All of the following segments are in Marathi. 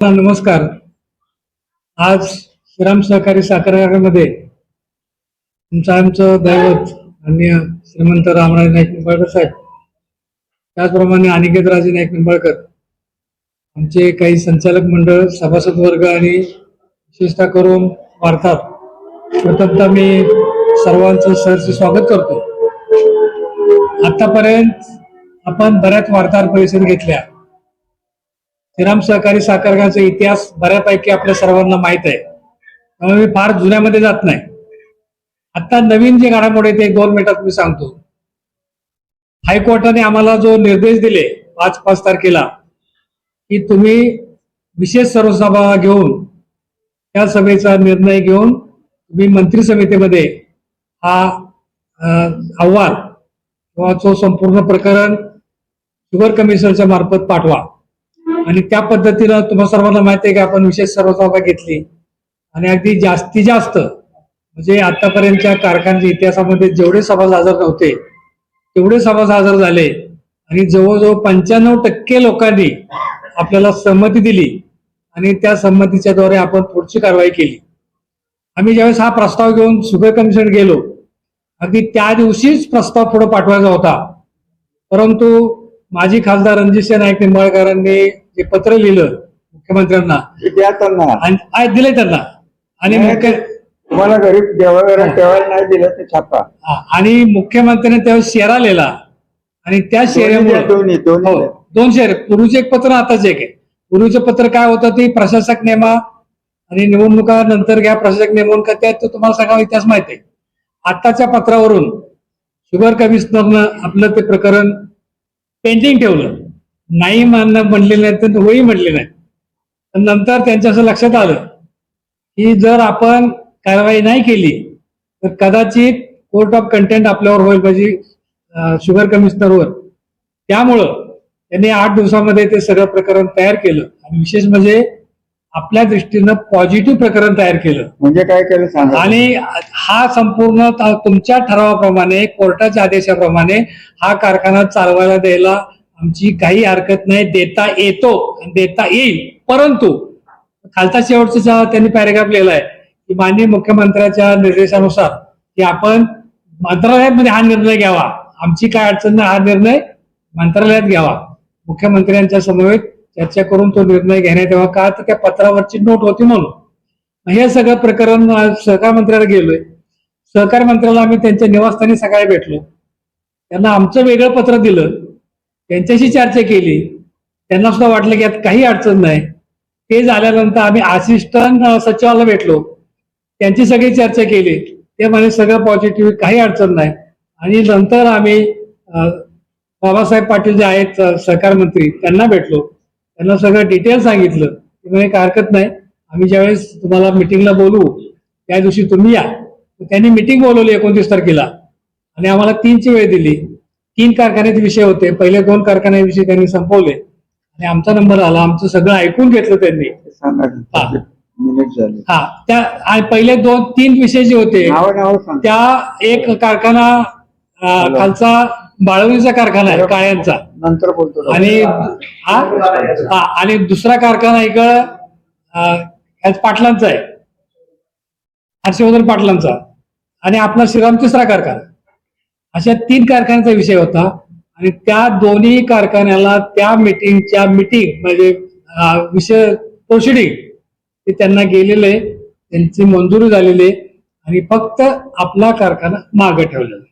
नमस्कार. आज श्रीराम सहकारी साखर कारखान्यामध्ये आमचं दैवत माननीय श्रीमंत रामराज नाईक निंबाळकर साहेब, त्याचप्रमाणे अनिकेत राजे नाईक निंबाळकर, आमचे काही संचालक मंडळ, सभासद वर्ग आणि विशेषतः करून वार्ताहर, प्रथमतः मी सर्वांचं सहर्ष स्वागत करतो. आतापर्यंत आपण बऱ्याच वार्ताहर परिषद घेतल्या. श्रीराम सहकारी साखर कारखान्याचा इतिहास बऱ्यापैकी आपल्या सर्वांना माहित आहे, त्यामुळे मी फार जुन्यामध्ये जात नाही. आता नवीन जे घडामोडी ते 2 मिनिटात मी सांगतो. हायकोर्टाने आम्हाला जो निर्देश दिले 5 तारखेला की तुम्ही विशेष सर्वसभा घेऊन त्या सभेचा निर्णय घेऊन तुम्ही मंत्री समितीमध्ये हा अहवाल किंवा तो संपूर्ण प्रकरण शुगर कमिशनच्या मार्फत पाठवा. आणि त्या पद्धतीनं तुम्हाला सर्वांना माहिती आहे की आपण विशेष सर्वसभा घेतली आणि अगदी जास्तीत जास्त म्हणजे आतापर्यंतच्या कारखान्याच्या इतिहासामध्ये जेवढे सभासद हजर नव्हते तेवढे सभासद हजर झाले आणि जवळजवळ 95% लोकांनी आपल्याला संमती दिली आणि त्या संमतीच्या द्वारे आपण पुढची कारवाई केली. आम्ही ज्यावेळेस हा प्रस्ताव घेऊन शुगर कमिशन गेलो, अगदी त्या दिवशीच प्रस्ताव पुढे पाठवायचा होता, परंतु माजी खासदार रणजित नाईक निंबाळकरांनी जे पत्र लिहिलं मुख्यमंत्र्यांना दिले त्यांना आणि तुम्हाला गरीब ठेवायला नाही दिलं ते छापा आणि मुख्यमंत्र्यांनी त्यावेळेस शेरा लिहिला आणि त्या शेऱ्यामुळे दोन शेरे, पूर्वीचे एक पत्र आताच एक आहे. पूर्वीचं पत्र काय होतं ते प्रशासक नेमा आणि निवडणुका नंतर घ्या, प्रशासक नेमून का त्यात तुम्हाला सगळा इतिहास माहिती आहे. आताच्या पत्रावरून शुगर कमिशनरनं आपलं ते प्रकरण पेंडिंग ठेवलं, नाही म्हणले नाही तर होई म्हणले नाही. नंतर त्यांच्या असं लक्षात आलं की जर आपण कारवाई नाही केली तर कदाचित कोर्ट ऑफ कंटेंट आपल्यावर होईल, म्हणजे शुगर कमिशनरवर. त्यामुळं त्यांनी 8 दिवसामध्ये ते सगळं प्रकरण तयार केलं आणि विशेष म्हणजे आपल्या दृष्टीनं पॉझिटिव्ह प्रकरण तयार केलं. म्हणजे काय केलं सांगा. आणि हा संपूर्ण तुमच्या ठरावाप्रमाणे, कोर्टाच्या आदेशाप्रमाणे हा कारखाना चालवायला द्यायला आमची काही हरकत नाही, देता येतो आणि देता येईल. परंतु खालचा शेवटचा त्यांनी पॅरेग्राफ लिहिला आहे की माननीय मुख्यमंत्र्यांच्या निर्देशानुसार की आपण मंत्रालयामध्ये हा निर्णय घ्यावा, आमची काय अडचण नाही, हा निर्णय मंत्रालयात घ्यावा. मुख्यमंत्र्यांच्या समवेत चर्चा करून तो निर्णय घेण्यात यावा. का तर त्या पत्रावरची नोट होती म्हणून. हे सगळं प्रकरण सहकार मंत्र्याला गेलोय. सहकार मंत्र्याला आम्ही त्यांच्या निवासस्थानी सकाळी भेटलो, त्यांना आमचं वेगळं पत्र दिलं, त्यांच्याशी चर्चा केली. त्यांना सुद्धा वाटलं की यात काही अडचण नाही. ते झाल्यानंतर आम्ही असिस्टंट सचिवाला भेटलो, त्यांची सगळी चर्चा केली. ते म्हणे सगळं पॉझिटिव्ह, काही अडचण नाही. आणि नंतर आम्ही बाबासाहेब पाटील जे आहेत सहकार मंत्री त्यांना भेटलो, त्यांना सगळं डिटेल सांगितलं. ते म्हणे काय हरकत नाही, आम्ही ज्यावेळेस तुम्हाला मिटिंगला बोलवू त्या दिवशी तुम्ही या. त्यांनी मिटिंग बोलवली 29 तारखेला आणि आम्हाला 3ची वेळ दिली. 3 कारखान्याचे विषय होते. पहिले 2 कारखान्याविषयी त्यांनी संपवले आणि आमचा नंबर आला. आमचं सगळं ऐकून घेतलं त्यांनी. हा, त्या पहिले 2-3 विषय जे होते त्या, एक कारखाना खालचा बाळवणीचा कारखाना आहे काळ्यांचा, नंतर बोलतो. आणि दुसरा कारखाना इकडं पाटलांचा आहे, हर्षवर्धन पाटलांचा, आणि आपला श्रीराम तिसरा कारखाना. अशा 3 कारखान्याचा विषय होता. आणि त्या दोन्ही कारखान्याला त्या मीटिंग म्हणजे विषय प्रोसिडिंग ते त्यांना गेलेले, त्यांची मंजुरी झालेली आणि फक्त आपला कारखाना मागे ठेवलेला.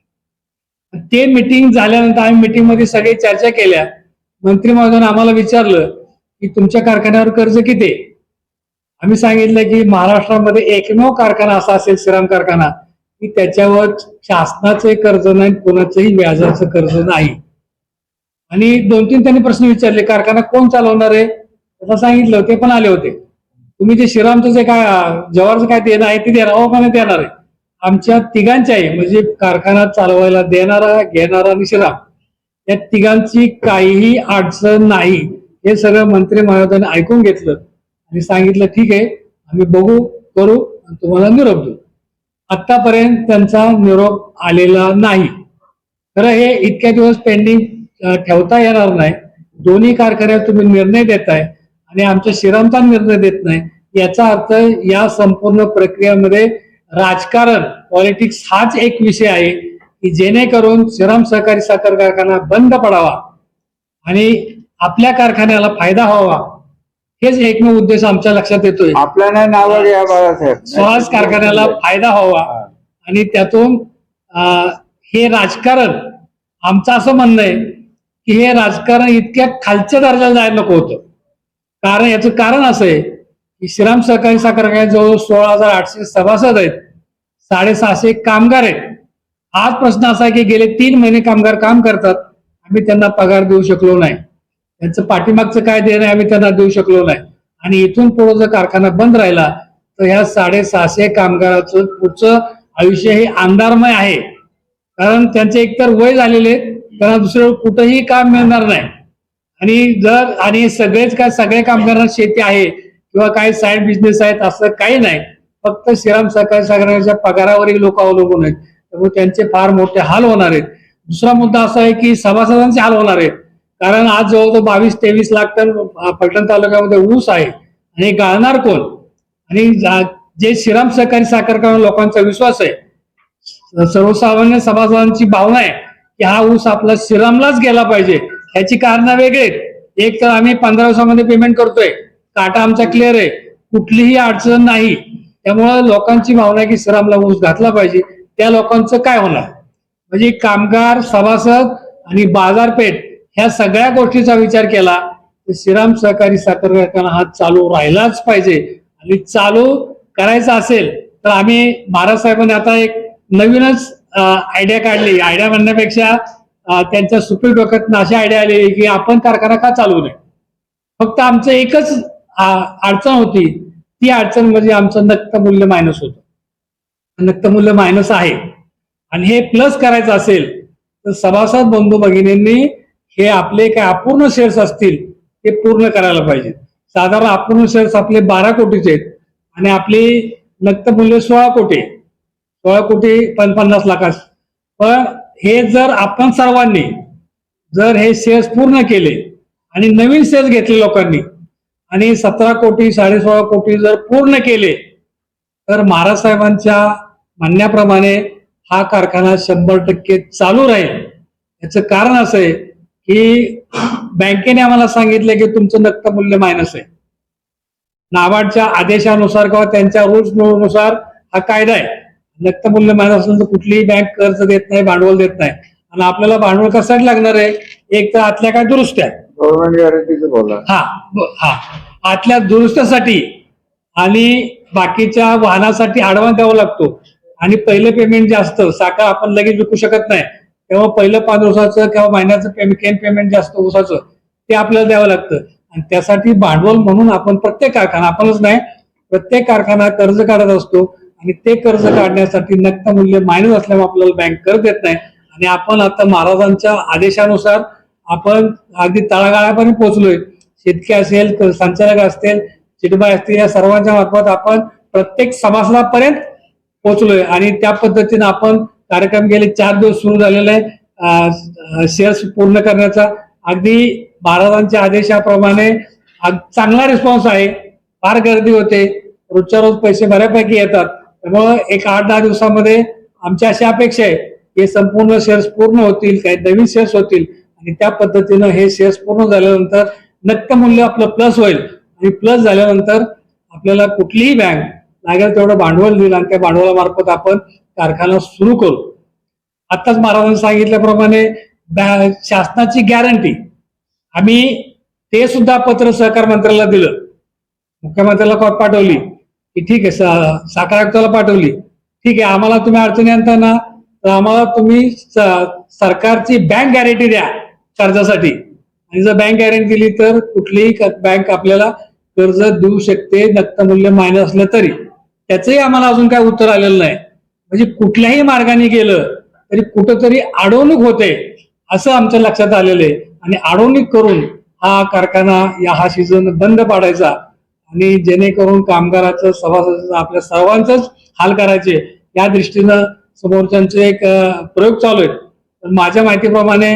ते मीटिंग झाल्यानंतर आम्ही मीटिंग मध्ये सगळी चर्चा केल्या. मंत्री महोदयाने आम्हाला विचारलं की तुमच्या कारखान्यावर कर्ज किती आहे. आम्ही सांगितलं की महाराष्ट्रामध्ये एकमेव कारखाना असा असेल श्रीराम कारखाना की त्याच्यावर शासनाचे कर्ज नाही, कोणाचंही व्याजाचं कर्ज नाही. आणि 2-3 त्यांनी प्रश्न विचारले, कारखाना कोण चालवणार आहे त्याला सांगितलं. ते पण आले होते. तुम्ही जे श्रीरामचं जे काय जवारचं काय देणं आहे ते देणार, हो का देणार आहे. आमच्या तिघांच्या आहे, म्हणजे कारखाना चालवायला देणारा, घेणारा आणि श्रीराम, या तिघांची काहीही अडचण नाही. हे सगळं मंत्री महोदयाने ऐकून घेतलं आणि सांगितलं ठीक आहे, आम्ही बघू, करू आणि तुम्हाला निरोप देऊ. आतापर्यंत त्यांचा निरोप आलेला नाही. खरं हे इतक्या दिवस पेंडिंग ठेवता येणार नाही. दोन्ही कारखान्यात तुम्ही निर्णय देताय आणि आमच्या श्रीरामचा निर्णय देत नाही, याचा अर्थ या संपूर्ण प्रक्रियेमध्ये राजकारण, पॉलिटिक्स हाच एक विषय आहे की जेणेकरून श्रीराम सहकारी साखर कारखाना बंद पडावा आणि आपल्या कारखान्याला फायदा व्हावा, हेच एकमेव उद्देश आमच्या लक्षात येतोय. आपल्या नाही नावं घ्या बाळासाहेब. स्वराज कारखान्याला फायदा व्हावा आणि त्यातून हे राजकारण, आमचं असं म्हणणं आहे की हे राजकारण इतक्या खालच्या दर्जाला जायला नको होतं. कारण याचं कारण असं आहे की श्रीराम सहकारी साखर कारखान्यात जवळ 16,800 सभासद आहेत, 650 कामगार आहेत. आज प्रश्न असा आहे की गेले 3 महिने कामगार काम करतात, आम्ही त्यांना पगार देऊ शकलो नाही. त्यांचं पाठीमागचं काय देणं आम्ही त्यांना देऊ शकलो नाही. आणि इथून पुढे जर कारखाना बंद राहिला तर ह्या 650 कामगाराचं पुढचं आयुष्य हे अंधारमय आहे. कारण त्यांचे एकतर वय झालेले, त्यांना दुसरं कुठंही काम मिळणार नाही. आणि सगळे कामगारांना शेती आहे किंवा काही साईड बिझनेस आहेत असं काही नाही. फक्त श्रीराम सहकारी साखर कारखान्याच्या पगारावरही लोक अवलंबून आहेत, त्यामुळे त्यांचे फार मोठे हाल होणार आहेत. दुसरा मुद्दा असा आहे की सभासदांचे हाल होणार आहेत. कारण आज जवळजवळ 22-23 लाख टन फलटण तालुक्यामध्ये ऊस आहे आणि गाळणार कोण? आणि जे श्रीराम सहकारी साखर कारखाना लोकांचा विश्वास आहे, सर्वसामान्य सभासदांची भावना आहे की हा ऊस आपला श्रीरामलाच गेला पाहिजे. ह्याची कारणं वेगळे आहेत. एक तर आम्ही 15 दिवसामध्ये पेमेंट करतोय, काटा आमचा क्लिअर आहे, कुठलीही अडचण नाही. त्यामुळं लोकांची भावना आहे की श्रीरामला ऊस घातला पाहिजे. त्या लोकांचं काय होणार? म्हणजे कामगार, सभासद आणि बाजारपेठ ह्या सगळ्या गोष्टीचा विचार केला तर श्रीराम सहकारी साखर कारखाना हा चालू राहिलाच पाहिजे. आणि चालू करायचा असेल तर आम्ही, महाराज साहेबांनी आता एक नवीनच आयडिया काढली. आयडिया म्हणण्यापेक्षा त्यांच्या सुपीक डोक्यातून अशी आयडिया आली की आपण कारखाना का चालू नये. फक्त आमचं एकच अडचण होती, ती अडचण म्हणजे आमचं नक्त मूल्य मायनस होतं. नक्त मूल्य मायनस आहे आणि हे प्लस करायचं असेल तर सभासद बंधू भगिनींनी हे आपले काय अपूर्ण शेअर्स असतील ते पूर्ण करायला पाहिजे. साधारण अपूर्ण शेअर्स आपले 12 कोटीचे आहेत आणि आपली नक्त मूल्य 16 कोटी 50 लाखास. पण हे जर आपण सर्वांनी जर हे शेअर्स पूर्ण केले आणि नवीन शेअर्स घेतले लोकांनी आणि 17 कोटी 16.5 कोटी जर पूर्ण केले तर महाराज साहेबांच्या म्हणण्याप्रमाणे हा कारखाना 100% चालू राहील. याचं कारण असं आहे की बँकेने आम्हाला सांगितलं की तुमचं नक्त मूल्य मायनस आहे. नाबार्डच्या आदेशानुसार किंवा त्यांच्या रूल्स नुसार हा कायदा आहे. नक्त मूल्य मायनस असलं तर कुठलीही बँक कर्ज देत नाही, भांडवल देत नाही. आणि आपल्याला भांडवल कशासाठी लागणार आहे? एक तर आतल्या काय दुरुस्त्या, गव्हर्नमेंट गॅरंटीचं बोला. आतल्या दुरुस्त्यासाठी आणि बाकीच्या वाहनासाठी ऍडव्हान्स द्यावा लागतो. आणि पहिलं पेमेंट जे असतं, साखर आपण लगेच विकू शकत नाही, तेव्हा पहिलं 5 दिवसाचं किंवा महिन्याचं पेमेंट जे असतं ऊसाचं, ते आपल्याला द्यावं लागतं. आणि त्यासाठी भांडवल म्हणून आपण प्रत्येक कारखाना, आपणच नाही प्रत्येक कारखाना कर्ज काढत असतो. आणि ते कर्ज काढण्यासाठी नक्त मूल्य मायनस असल्यामुळे आपल्याला बँक कर्ज देत नाही. आणि आपण आता महाराजांच्या आदेशानुसार आपण अगदी तळागाळापर्यंत पोहोचलोय. शेतकरी असेल, संचालक असतील, चिटबाई असतील, या सर्वांच्या मार्फत आपण प्रत्येक सभासदापर्यंत पोहोचलोय. आणि त्या पद्धतीने आपण कार्यक्रम गेले 4 दिवस सुरू झालेला आहे शेअर्स पूर्ण करण्याचा. अगदी महाराजांच्या आदेशाप्रमाणे चांगला रिस्पॉन्स आहे. फार गर्दी होते, रोजच्या रोज पैसे बऱ्यापैकी येतात. त्यामुळं एक 8-10 दिवसामध्ये आमची अशी अपेक्षा आहे की संपूर्ण शेअर्स पूर्ण होतील, काही नवीन शेअर्स होतील आणि त्या पद्धतीनं हे शेअर्स पूर्ण झाल्यानंतर नक्त मूल्य आपलं प्लस होईल. आणि प्लस झाल्यानंतर आपल्याला कुठलीही बँक लागेल तेवढं भांडवल देईल आणि त्या भांडवलामार्फत आपण कारखाना सुरू करू. आताच महाराजांनी सांगितल्याप्रमाणे शासनाची गॅरंटी आम्ही ते सुद्धा पत्र सहकार मंत्र्याला दिलं, मुख्यमंत्र्याला पाठवली की ठीक आहे, साखर आयुक्ताला पाठवली, ठीक आहे आम्हाला तुम्ही अडचणी आणता ना तर आम्हाला तुम्ही सरकारची बँक गॅरंटी द्या कर्जासाठी. आणि जर बँक गॅरंटी दिली तर कुठलीही बँक आपल्याला कर्ज देऊ शकते नक्त मूल्य मायनस असलं तरी. त्याचंही आम्हाला अजून काय उत्तर आलेलं नाही. म्हणजे कुठल्याही मार्गाने गेलं तरी कुठंतरी अडवणूक होते असं आमच्या लक्षात आलेलं आहे. आणि अडवणूक करून हा कारखाना हा सीझन बंद पाडायचा आणि जेणेकरून कामगाराचं, सभासदाचं, आपल्या सर्वांचंच हाल करायचे या दृष्टीनं समोरच्यांचे एक प्रयोग चालू आहेत. तर माझ्या माहितीप्रमाणे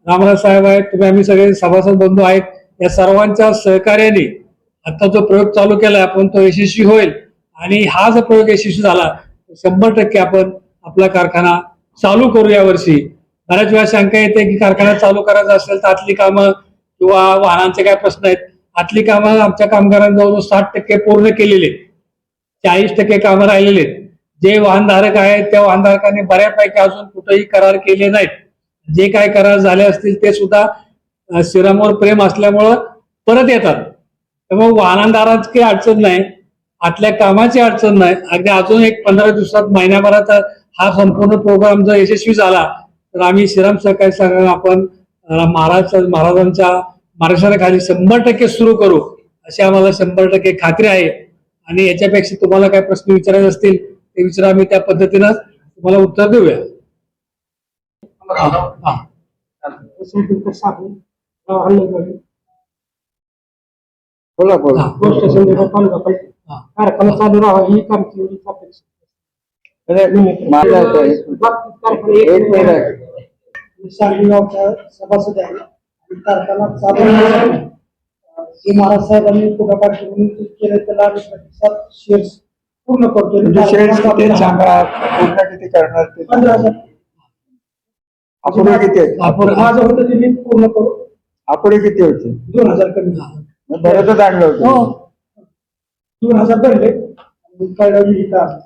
रामराज साहेब आहेत, तुम्ही आम्ही सगळे सभासद बंधू आहेत, या सर्वांच्या सहकार्याने आता जो प्रयोग चालू केलाय आपण तो यशस्वी होईल आणि हा जर प्रयोग यशस्वी झाला तर 100% आपण आपला कारखाना चालू करू यावर्षी. बऱ्याच वेळा शंका येते की कारखाना चालू करायचा असेल तर आतली कामं किंवा वाहनांचे काय प्रश्न आहेत. आतली कामं आमच्या कामगारांनी जवळजवळ 60% पूर्ण केलेले आहेत. 40% कामं राहिलेले आहेत. जे वाहनधारक आहेत त्या वाहनधारकांनी बऱ्यापैकी अजून कुठेही करार केले नाहीत. जे काय करार झाले असतील ते सुद्धा श्रीरामवर प्रेम असल्यामुळं परत येतात. त्यामुळे वाहनदारांची काही अडचण नाही, आतल्या कामाची अडचण नाही. अगदी अजून एक 15 दिवसात महिन्याभरात हा संपूर्ण प्रोग्राम जर यशस्वी झाला तर आम्ही श्रीराम सहकारी संघ आपण महाराजांच्या मार्गदर्शनाखाली 100% सुरू करू अशी आम्हाला 100% खात्री आहे. आणि याच्यापेक्षा तुम्हाला काय प्रश्न विचारायचे असतील ते विचारा, आम्ही त्या पद्धतीनं तुम्हाला उत्तर देऊया. बोला बोला. कारखाना चालू राहावा ही कामगिरी एक मिनिट. सभासद आहे आणि कारखाना चालू राहण्यासाठी जे महाराज साहेबांनी पुढाकार घेऊन केलं त्याला आम्ही प्रतिसाद शेअर्स पूर्ण करतो. शेअर्स किती सांगा, पूर्ण किती करणार ते 15,000 अपुरे किती आहेत? माझं होतं ते मी पूर्ण करू. अपुरे किती होते? 2,000 कमी बरंच आणलं होतं. 2,000 भरले. कळलं इथं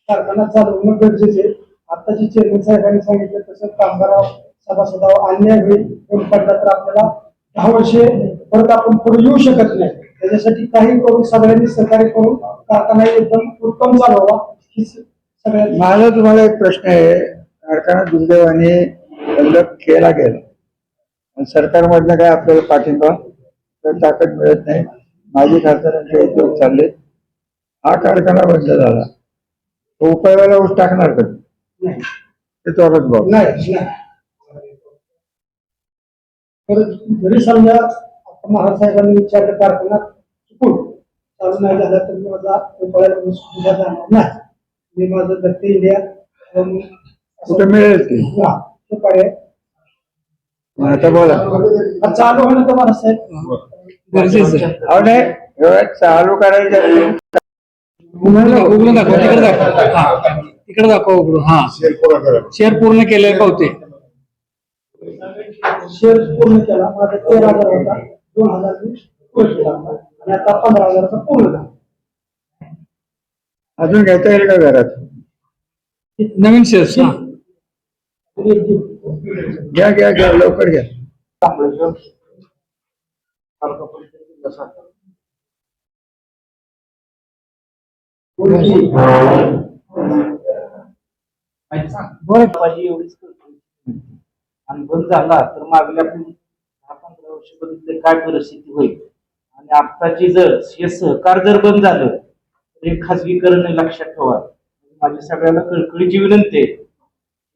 कारखाना चालू होणं गरजेचे आहे. आताची चेअरमन साहेबांनी सांगितलं तसं कामगारावर सभासदावर अन्याय होईल पडला तर आपल्याला 10 वर्षे परत आपण पुढे येऊ शकत नाही. त्याच्यासाठी काही करून सगळ्यांनी सहकार्य करून कारखाना एकदम उत्तम चालवावा ही सगळ्यांनी. माझा तुम्हाला एक प्रश्न आहे. कारखाना दुर्दैवाने बंद केला गेला आणि सरकारमधनं काय आपल्याला पाठिंबा तर ताकद मिळत नाही. माजी खासदारांचे उद्योग चालले. हा कारखाना बंद झाला तो उपायवाला ऊस टाकणार का ते चौरस भाऊ? नाही तर जरी समजा आता महाराज साहेबांनी विचारलं कारखाना चुकून चालू नाही झाला तर मी माझा उपायाला ऊस सुद्धा जाणार नाही. मी माझं दत्त इंडिया कुठे मिळेल ते पर्याय आता बोला. चालू होणं तर महाराज साहेब गरजेचं आहे. अहो नाही एवढ्यात चालू करायचं उघडून दाखव, तिकडे दाखव. हा तिकडे दाखव उघडून. हा शेअर पूर्ण केले पावते. शेअर पूर्ण केला. माझा 13,000 होता, 2,000 मी पूर्ण केला आणि आता 15,000चा पूर्ण झाला. अजून घेता येईल का घरात? नवीन शेअर्स. घ्या घ्या घ्या लवकर घ्या. एवढीच आणि बंद झाला तर मागल्या 10-15 वर्ष बघितले काय परिस्थिती होईल. आणि आत्ताची जर हे सहकार जर बंद झालं तर हे खाजगीकरण लक्षात ठेवा. माझी सगळ्यांना कळकळीची विनंती आहे.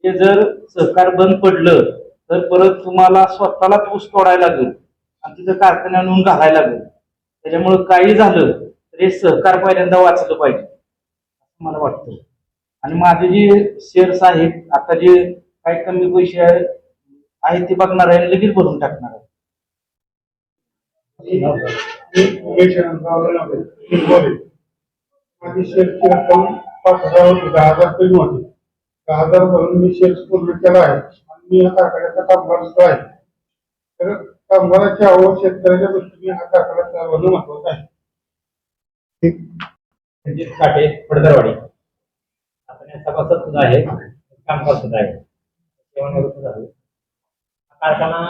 हे जर सहकार बंद पडलं तर परत तुम्हाला स्वतःलाच ऊस तोडायला लागेल आणि तिथं कारखान्यात नेऊन घालायला लागेल. त्याच्यामुळे काही झालं तर हे सहकार पहिल्यांदा वाचलं पाहिजे असं मला वाटतं. आणि माझे जे शेअर्स आहेत आता जे काही कमी पैसे आहेत ते बघणार आहे लगेच भरून टाकणार आहे. माझी शेअरची रक्कम 5,000 होती. 10,000 कमी होती. 10,000 भरून मी शेअर्स पूर्ण केला आहे आणि मी या कारखान्याचा कामगार सुद्धा आहे. तर कामगाराची आवड शेतकऱ्याच्या दृष्टीने हा कारखाना चालवणं महत्वाचं आहे. रणजित काटे पडदरवाडी आपण या सभासद सुद्धा आहे, कामगार सुद्धा आहे. सेवानिवृत्त झालो. हा कारखाना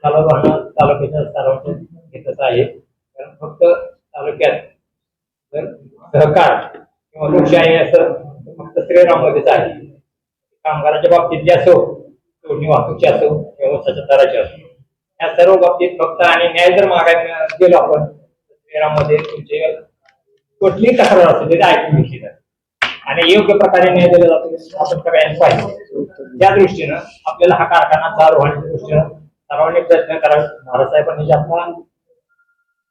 चालवणं तालुक्याच्या सर्वांचं घेतच आहे. कारण फक्त तालुक्यात जर सहकार किंवा लोकशाही असं फक्त श्रीराममध्येच आहे. कामगाराच्या बाबतीत जे असो, तोडणी वाहतूकची असो, व्यवसायाच्या दराची असो, या सर्व बाबतीत फक्त आणि न्याय जर मागायला गेलो आपण श्रीराममध्ये तुमचे कुठलीही तक्रार असते ते ऐकून घेतली जाते आणि योग्य प्रकारे न्याय दिला जातो आपण सगळ्यांनी पाहिजे. त्या दृष्टीनं आपल्याला हा कारखाना चालू होण्याच्या दृष्टीनं सर्वांनी प्रयत्न करावे. महाराज साहेबांनी जे आपला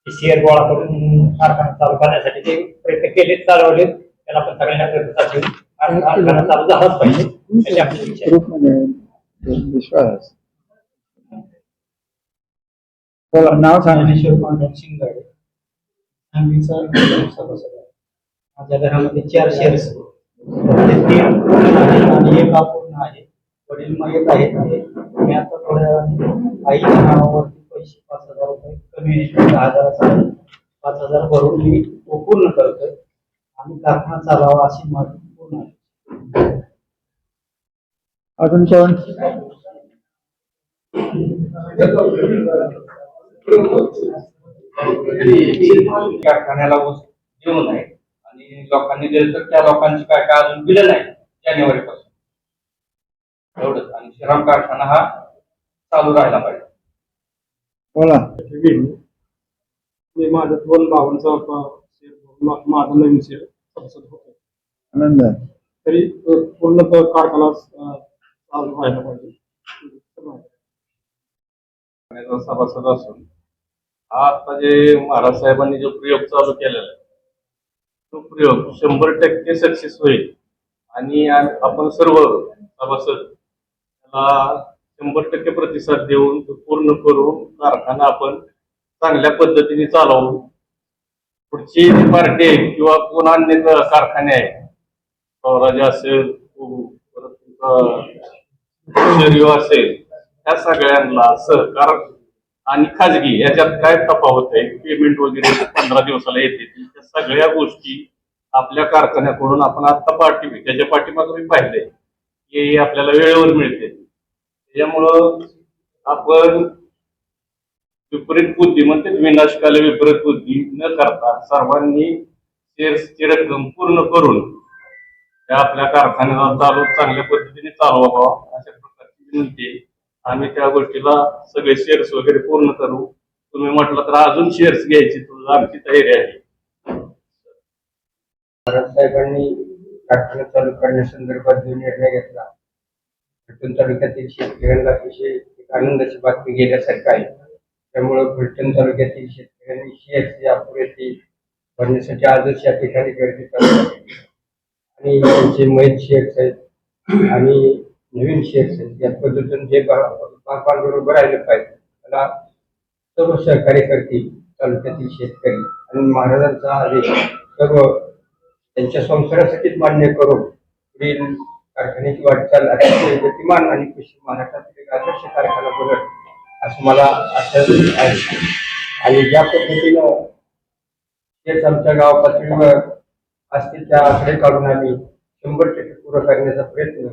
शेअर गोळा करून कारखाना चालू करण्यासाठी जे प्रयत्न केले चालवले त्याला आपण सगळ्यांना प्रयत्न कारखाना चालू झालाच पाहिजे अशी आपली इच्छा आहे. ग्रुपमध्ये विश्वास. बोला नाव सांगा. ज्ञानेश्वर पांडुरंग शिंगाडे सांगलीचा सभासद आहे. माझ्या घरामध्ये 4 शेअर्स, 3 पूर्ण आहेत आणि 1 अपूर्ण आहे. वडील मयत आहेत. मी आता थोड्या वेळाने आईच्या नावावरती पैसे 5,000 रुपये कमी 10,000 5,000 भरून मी तो पूर्ण करतोय आणि कारखाना चालावा अशी माझी पूर्ण आहे. अजून कोण? कारखान्याला ऊस देऊ नये आणि लोकांनी दिलं तर त्या लोकांची काय काय अजून दिलं नाही जानेवारी पासून एवढंच. आणि श्रीराम कारखाना हा चालू राहायला पाहिजे. बोला. मी माझ्या 2 भावांचा माझा नवीन शेअर सभासद होतो. आनंद आहे. तरी पूर्ण कारखाना चालू व्हायला पाहिजे. सभासद असून हा आता जे महाराज साहेबांनी जो प्रयोग चालू केलेला आहे तो प्रयोग 100% सक्सेस होईल आणि आपण सर्व सभासद त्याला 100% प्रतिसाद देऊन तो पूर्ण करून कारखाना आपण चांगल्या पद्धतीने चालवू. पुढची पार्टी आहे किंवा कोण अन्य कारखाने आहे, स्वराज असेल, असेल, त्या सगळ्यांना सहकार आणि खाजगी याच्यात काय तफावत आहे, पेमेंट वगैरे 15 दिवसाला येते, त्या सगळ्या गोष्टी आपल्या कारखान्याकडून आपण आता त्याच्या पाठीमागे मी पाहिलंय की आपल्याला वेळेवर मिळते. त्याच्यामुळं आपण विपरीत बुद्धी म्हणते विनाशकाले विपरीत बुद्धी न करता सर्वांनी शेअर्सची रक्कम पूर्ण करून त्या आपल्या कारखान्याला चांगल्या पद्धतीने चालवावा अशा प्रकारची विनंती आहे. आम्ही त्या गोष्टीला सगळे शेअर्स वगैरे पूर्ण करू. तुम्ही म्हटलं तर अजून शेअर्स घ्यायची तुझं आमची तयारी आहे. महाराज साहेबांनी कारखाना चालू करण्यासंदर्भात जो निर्णय घेतला फलटण तालुक्यातील शेतकऱ्यांना अतिशय एक आनंदाची बातमी गेल्यासारखं आहे. त्यामुळं फलटण तालुक्यातील शेतकऱ्यांनी शेअर्सची अपुरेती भरण्यासाठी आजच या ठिकाणी गर्दी चालू आहे आणि त्यांचे मयत शेअर्स आहेत आणि नवीन शेअर्स आहेत. या पद्धतीने जे बरोबर राहिले पाहिजे त्याला सर्व सहकार्य करतील तालुक्यातील शेतकरी आणि महाराजांचा आदेश सर्व त्यांच्या संसारासाठीच मान्य करून पुढील कारखान्याची वाटचाल अतिशय गतिमान आणि कृषी महाराष्ट्रातील एक आदर्श कारखाना बनत असं मला आशा आहे. आणि ज्या पद्धतीनं तेच आमच्या गाव पातळीवर असतील त्या आकडे काढून आम्ही 100% पूर्ण करण्याचा प्रयत्न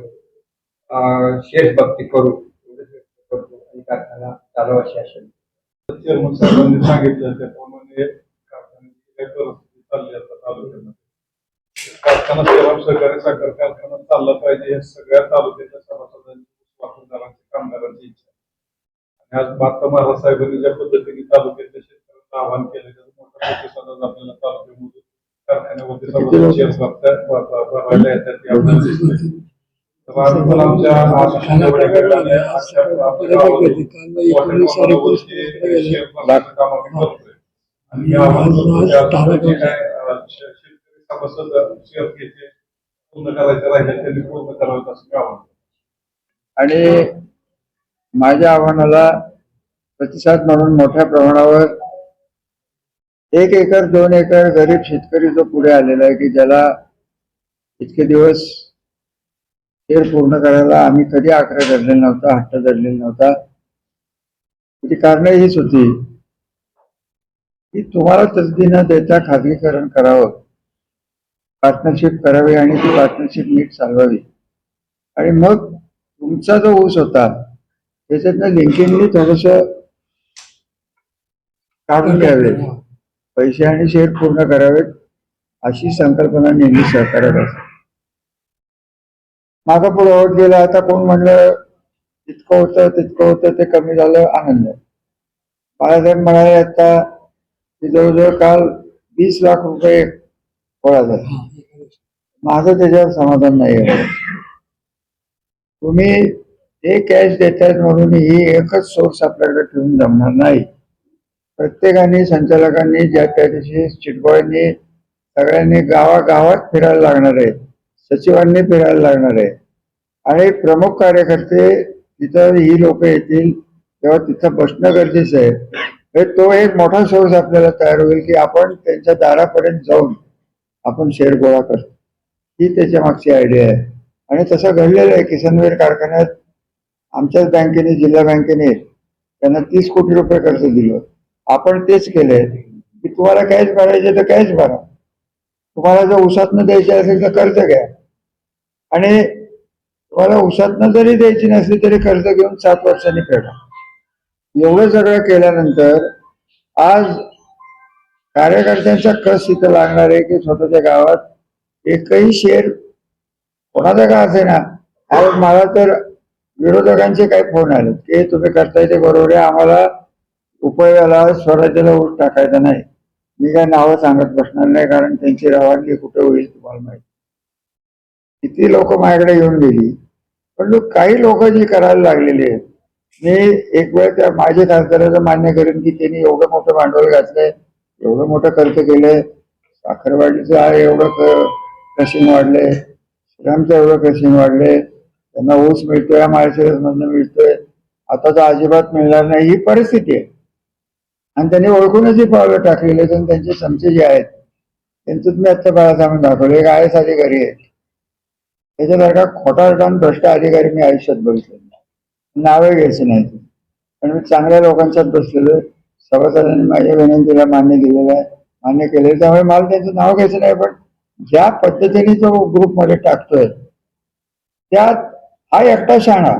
शेअर्स बाबतीत करू आणि कारखाना चालवाशी असेल. चेअरमन साहेबांनी सांगितलं त्याप्रमाणे कारखान्याची काही परिस्थिती चालली आता तालुक्यामध्ये. कारखाना श्रीराम सहकारी साखर कारखाना चालला पाहिजे हे सगळ्या तालुक्याच्या सभासदांची वाहतूकदारांची कामगारांची इच्छा आहे. आणि आज आता महाराज साहेबांनी ज्या पद्धतीने तालुक्यातल्या शेतकऱ्यांना आवाहन केलं त्याचा मोठा प्रतिसाद आपल्याला तालुक्यामध्ये कारखान्यामध्ये सर्व शेअर्स भरायला येतात ते आपल्याला दिसतंय. आमच्या पूर्ण करायचं राहिलं त्यांनी पूर्ण करावं असं आव्हान. आणि माझ्या आव्हानाला प्रतिसाद म्हणून मोठ्या प्रमाणावर 1 एकर 2 एकर गरीब शेतकरी जो पुढे आलेला आहे की ज्याला इतके दिवस शेअर पूर्ण करायला आम्ही कधी आग्रह धरलेला नव्हता, हट्ट धरलेला नव्हता. त्याची कारण हीच होती की तुम्हाला तसदी न देता खाजगीकरण करावं, पार्टनरशिप करावी आणि ती पार्टनरशिप नीट चालवावी आणि मग तुमचा जो ऊस होता त्याच्यातनं लिंकिंगनी थोडस काढून घ्यावे, पैसे आणि शेअर पूर्ण करावेत अशी संकल्पना नेहमी सहकार्यात असते. मागं पुढे होत गेला. आता कोण म्हणलं इतकं होतं तितकं होतं ते कमी झालं, आनंद. बाळासाहेब म्हणाले आता की जवळजवळ काल 20 लाख रुपये गोळा झाले. माझं त्याच्यावर समाधान नाही आहे. तुम्ही हे कॅश देतायत म्हणून ही एकच सोर्स आपल्याकडे ठेवून जमणार नाही. प्रत्येकाने संचालकांनी ज्या त्या दिवशी चिटबॉयनी सगळ्यांनी गावागावात फिरायला लागणार आहे, सचिवांनी फिरायला लागणार आहे आणि प्रमुख कार्यकर्ते तिथं ही लोक येतील तेव्हा तिथं बसणं गरजेचं आहे. तो एक मोठा सोर्स आपल्याला तयार होईल की आपण त्यांच्या दारापर्यंत जाऊन आपण शेअर गोळा करतो. ही त्याच्या मागची आयडिया आहे. आणि तसं घडलेलं आहे. किसनवीर कारखान्यात आमच्याच बँकेने, जिल्हा बँकेने त्यांना 30 कोटी रुपये कर्ज दिलं. आपण तेच केलंय की तुम्हाला कॅश भरायचे तर कॅश भरा, तुम्हाला जर उसातनं द्यायचे असेल तर कर्ज घ्या, आणि तुम्हाला उसातनं जरी द्यायची नसली तरी कर्ज घेऊन 7 वर्षांनी फेडा. एवढं सगळं केल्यानंतर आज कार्यकर्त्यांचा कस इथं लागणार आहे की स्वतःच्या गावात एकही शेअर कोणाचा का असे ना. आज मला तर विरोधकांचे काही फोन आले की तुम्ही करताय ते बरोबर आहे, आम्हाला उपयोगाला स्वराज्याला ऊस टाकायचा नाही. मी काय नावं सांगत बसणार नाही, कारण त्यांची रवानगी कुठे होईल तुम्हाला माहिती. किती लोक माझ्याकडे येऊन गेली, पण काही लोक जी करायला लागलेली आहेत. मी एक वेळ त्या माझे खासदाराचं मान्य करेन की त्यांनी एवढं मोठं भांडवल घातलंय, एवढं मोठं खर्च केलंय. साखरवाडीचं आहे एवढं क्रशिंग वाढलंय, श्रीरामचं एवढं क्रशिंग वाढलंय, त्यांना ऊस मिळतोय, माळशिरस मधनं मिळतोय, आता तर अजिबात मिळणार नाही, ही परिस्थिती आहे. आणि त्यांनी ओळखूनच ही पावलं टाकलेली आहेत. आणि त्यांचे चमचे जे आहेत त्यांचं मी आत्ता बाळासाहेब दाखवलं. एक आय एस अधिकारी आहे, त्याच्यासारखा खोटारडा आणि भ्रष्ट अधिकारी मी आयुष्यात बघितले. नावे घ्यायचे नाही, पण मी चांगल्या लोकांच्यात बसलेलो. सभासदांनी माझ्या विनंतीला मान्य दिलेलं आहे, मान्य केलेलं, त्यामुळे मला त्यांचं नाव घ्यायचं नाही. पण ज्या पद्धतीने तो ग्रुपमध्ये टाकतोय त्यात हा एकटा शहाणा,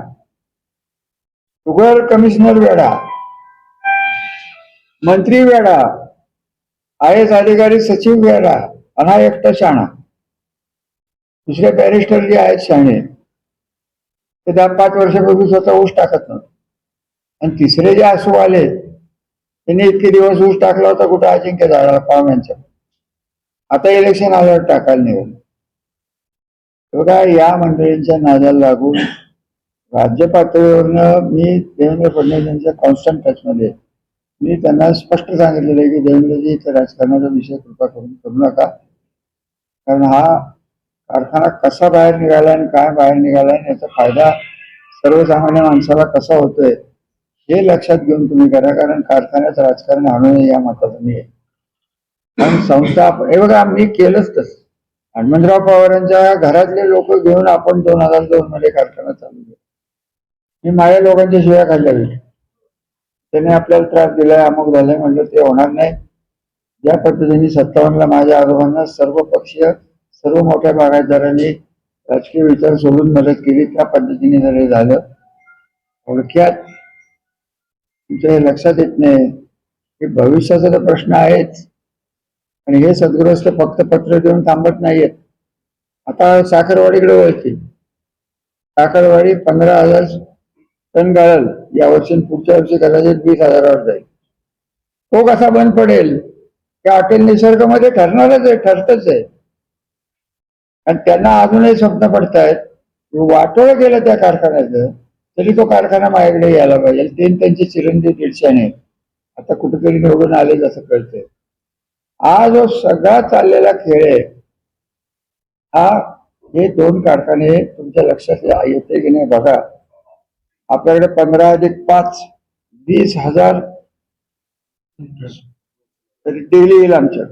शुगर कमिशनर वेडा, मंत्री वेडा, आय एस अधिकारी सचिव वेडा, आणि हा एकटा शहाणा. दुसरे बॅरिस्टर जे आहेत शहाणे ते 10-5 वर्षापूर्वी स्वतः ऊस टाकत नव्हते. आणि तिसरे जे आसू आले त्यांनी इतके दिवस ऊस टाकला होता कुठे, अजिंक्य झाडाला पाहुण्यांच्या. आता इलेक्शन आल्यावर टाकायला निघाले. बघा, या मंडळींच्या नादाला लागून राज्य पातळीवरनं मी देवेंद्र फडणवीस यांच्या कॉन्स्टंट टचमध्ये. मी त्यांना स्पष्ट सांगितलेलं आहे की देवेंद्रजी, इथं राजकारणाचा विषय कृपा करून करू नका, कारण हा कारखाना कसा बाहेर निघाला आणि काय बाहेर निघाला याचा फायदा सर्वसामान्य माणसाला कसा होतोय हे लक्षात घेऊन तुम्ही करा. कारण कारखान्यात राजकारण आणू नये या मताचं मी आहे. आणि संस्था हे बघा, मी केलंच तसं. हनुमंतराव पवारांच्या घरातले लोक घेऊन आपण 2002 मध्ये कारखाना चालू केला. मी माझ्या लोकांच्या शिव्या खाल्ल्या गेल्या, त्याने आपल्याला त्रास दिलाय, अमुक झालंय. म्हटलं ते होणार नाही. ज्या पद्धतीने 57ला माझ्या आजोबांना सर्व पक्षीय, सर्व मोठ्या बागायतदारांनी राजकीय विचार सोडून मदत केली, त्या पद्धतीने जर हे झालं, थोडक्यात तुमच्या हे लक्षात येत नाही की भविष्याचा तर प्रश्न आहेच. आणि हे सद्ग्रस्त फक्त पत्र देऊन थांबत नाहीयेत. आता साखरवाडीकडे वळतील. साखरवाडी 15,000 टन गाळल यावर्षी, पुढच्या वर्षी कदाचित 20,000वर जाईल. तो कसा बंद पडेल त्या हॉटेल निसर्गामध्ये ठरणारच आहे, ठरतच आहे. आणि त्यांना अजूनही स्वप्न पडतायत, वाटोळं केलं त्या कारखान्याचं तरी तो कारखाना माझ्याकडे यायला पाहिजे. ते त्यांचे चिरंजीव दीडशाने आता कुठेतरी निवडून आले असं कळतंय. हा जो सगळा चाललेला खेळ आहे, हा हे 2 कारखाने तुमच्या लक्षात येते की नाही बघा. आपल्याकडे 15+5 20,000 डेली येईल आमच्या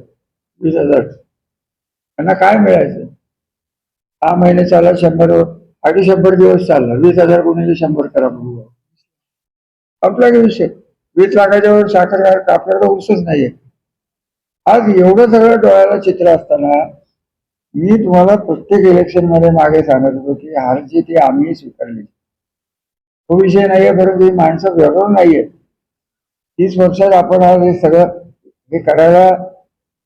20,000. त्यांना काय मिळायचं? 6 महिने चालला, 100 दिवस चालला, 20,000 गुणिले 100 करा बघू. आपला काय विषय? 20 लाखाच्या वर साखर आपल्याकडे ऊसच नाहीये. आज एवढं सगळं डोळ्याला चित्र असताना मी तुम्हाला प्रत्येक इलेक्शन मध्ये मागे सांगत होतो की हार जी ती आम्ही स्वीकारली, तो विषय नाहीये. परंतु ही माणसं व्यवहार नाहीये. 30 वर्षात आपण आज हे सगळं हे करायला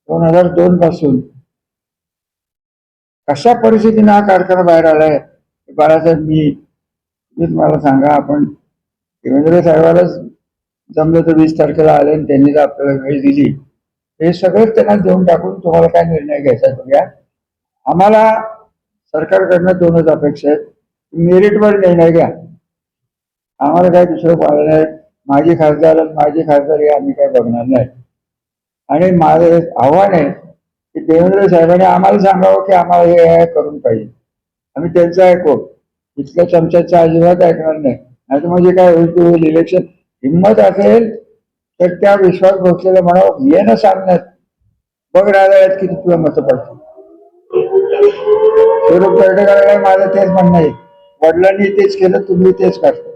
2002 पासून कशा परिस्थितीने हा कारखाना बाहेर आलाय. बाळासाहेब, मी तुम्हाला सांगा, आपण देवेंद्र साहेबालाच जमलं तर 20 तारखेला आले आणि त्यांनी जर आपल्याला वेळ दिली, हे सगळंच त्यांना देऊन टाकून तुम्हाला काय निर्णय घ्यायचा तो घ्या. आम्हाला सरकारकडनं 2च अपेक्षा आहेत. मेरिटवर निर्णय घ्या, आम्हाला काय दुसरं पाहिलं नाही. माझी खासदारी आम्ही काय बघणार नाही. आणि माझं आव्हान आहे की देवेंद्र साहेबांनी आम्हाला सांगावं की आम्हाला हे करून पाहिजे, आम्ही त्यांचं ऐकू. इथल्या चमच्याचं अजिबात ऐकणार नाही. नाही तर म्हणजे काय होईल, होईल इलेक्शन. हिंमत असेल तर त्या विश्वास बसलेला म्हणावं ये ना सांगण्यात बघ राजाळ्यात किती तुला मतं पडतात. स्वरूप तर्टेकरांना माझं तेच म्हणणं आहे, वडिलांनी तेच केलं, तुम्ही तेच करता.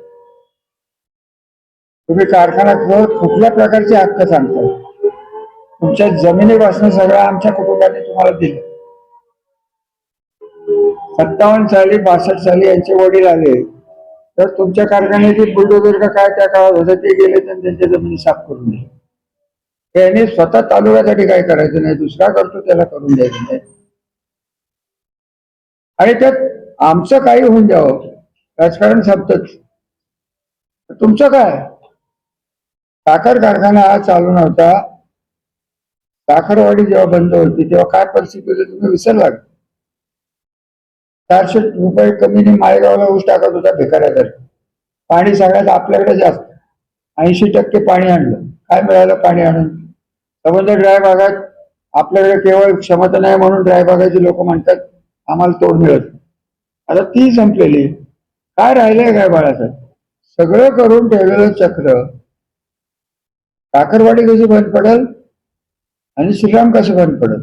तुम्ही कारखान्यात कुठल्या प्रकारचे हक्क सांगताय? तुमच्या जमिनीपासून सगळं आमच्या कुटुंबाने तुम्हाला दिलं. 57 साली 62 साली यांचे वडील आले तर तुमच्या कारखान्याची बुलडोजर का काय त्या काळात होतं ते गेले तर त्यांच्या जमिनी साफ करून दिले. त्यांनी स्वतः तालुक्यासाठी काय करायचं नाही, दुसरा करतो त्याला करून द्यायचं नाही. आणि त्यात आमचं काही होऊन द्यावं, राजकारण संपतच. तुमचं काय? साखर कारखाना हा चालू नव्हता, साखरवाडी जेव्हा बंद होती तेव्हा काय परिस्थिती होती तुम्ही विसरला. 400 रुपये कमीने माळेगावला ऊस टाकत होता भिकाऱ्यासारखं. पाणी सगळ्यात आपल्याकडे जास्त, 80% पाणी आणलं. काय मिळालं पाणी आणून? समुद्र ड्राय भागात आपल्याकडे केवळ क्षमता नाही म्हणून ड्राय भागाचे लोक म्हणतात आम्हाला तोड मिळत. आता ती संपलेली. काय राहिलंय काय बाळासाहेब? सगळं करून ठेवलेलं चक्र. साखरवाडी कशी बंद पडेल आणि श्रीराम कसं बंद पडेल